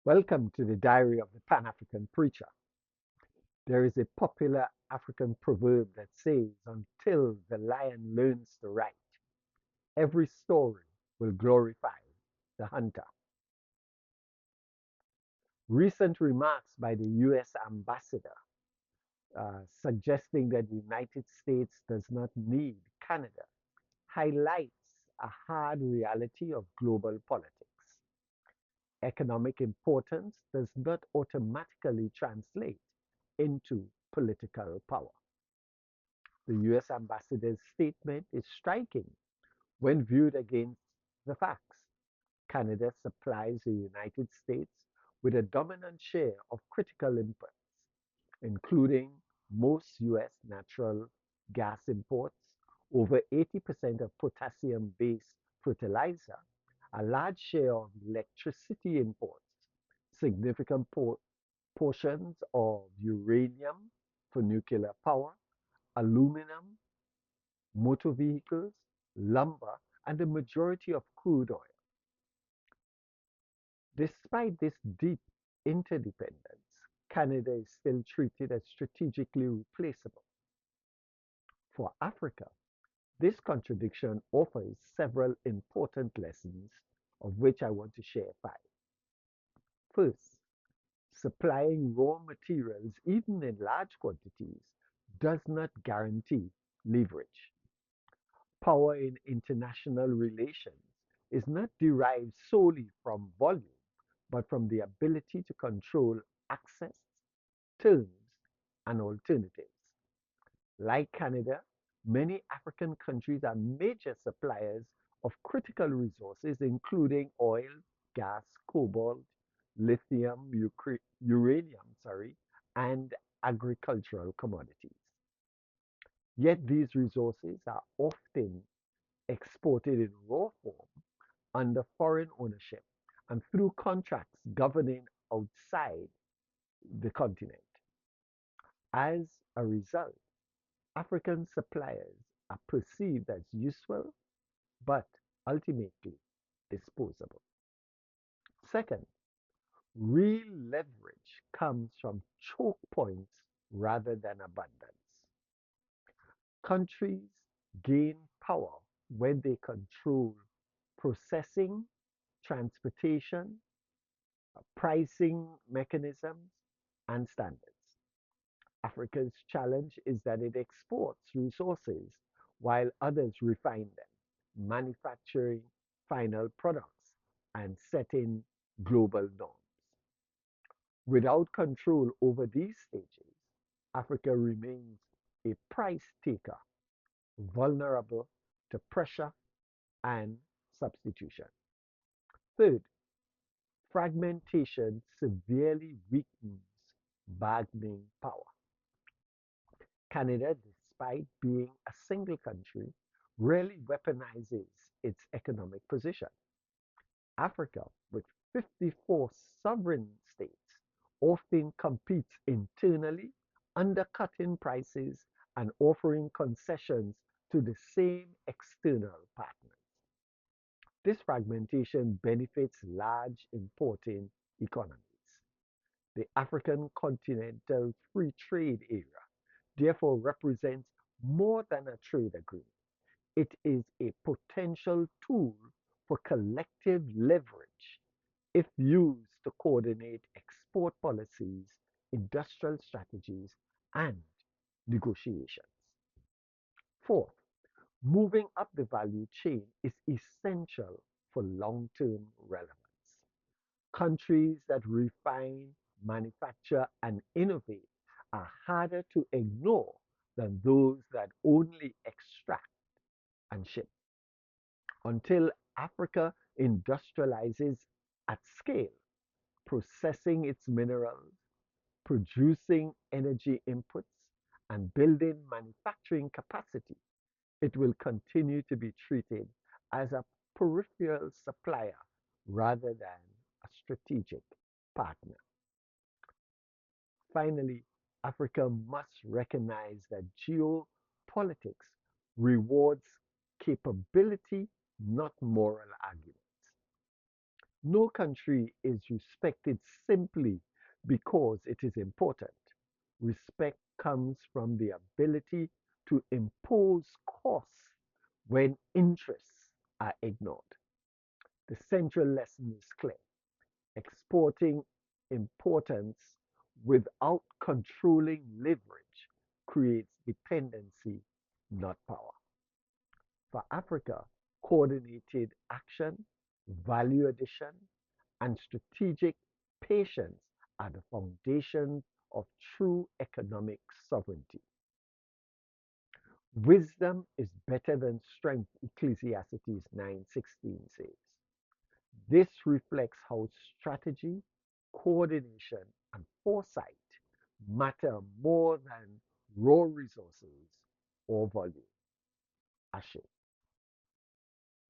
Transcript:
Welcome to the Diary of the Pan-African Preacher. There is a popular African proverb that says, until the lion learns to write, every story will glorify the hunter. Recent remarks by the US ambassador suggesting that the United States does not need Canada highlights a hard reality of global politics. Economic importance does not automatically translate into political power. The US ambassador's statement is striking when viewed against the facts. Canada supplies the United States with a dominant share of critical inputs, including most US natural gas imports, over 80% of potassium based fertilizer, a large share of electricity imports, significant portions of uranium for nuclear power, aluminum, motor vehicles, lumber, and the majority of crude oil. Despite this deep interdependence, Canada is still treated as strategically replaceable. For Africa, this contradiction offers several important lessons, of which I want to share five. First, supplying raw materials, even in large quantities, does not guarantee leverage. Power in international relations is not derived solely from volume, but from the ability to control access, terms, and alternatives. Like Canada, many African countries are major suppliers of critical resources, including oil, gas, cobalt, lithium, uranium, and agricultural commodities. Yet these resources are often exported in raw form under foreign ownership and through contracts governing outside the continent. As a result, African suppliers are perceived as useful but ultimately disposable. Second, real leverage comes from choke points rather than abundance. Countries gain power when they control processing, transportation, pricing mechanisms, and standards. Africa's challenge is that it exports resources while others refine them, manufacturing final products and setting global norms. Without control over these stages, Africa remains a price taker, vulnerable to pressure and substitution. Third, fragmentation severely weakens bargaining power. Canada, despite being a single country, rarely weaponizes its economic position. Africa, with 54 sovereign states, often competes internally, undercutting prices and offering concessions to the same external partners. This fragmentation benefits large importing economies. The African Continental Free Trade Area therefore represents more than a trade agreement. It is a potential tool for collective leverage if used to coordinate export policies, industrial strategies, and negotiations. Fourth, moving up the value chain is essential for long-term relevance. Countries that refine, manufacture, and innovate are harder to ignore than those that only extract and ship. Until Africa industrializes at scale, processing its minerals, producing energy inputs, and building manufacturing capacity, it will continue to be treated as a peripheral supplier rather than a strategic partner. Finally, Africa must recognize that geopolitics rewards capability, not moral arguments. No country is respected simply because it is important. Respect comes from the ability to impose costs when interests are ignored. The central lesson is clear. Exporting importance without controlling leverage creates dependency, not power. For Africa, coordinated action, value addition, and strategic patience are the foundations of true economic sovereignty. Wisdom is better than strength, Ecclesiastes 9:16 says. This reflects how strategy, coordination, and foresight matter more than raw resources or volume. Ashe.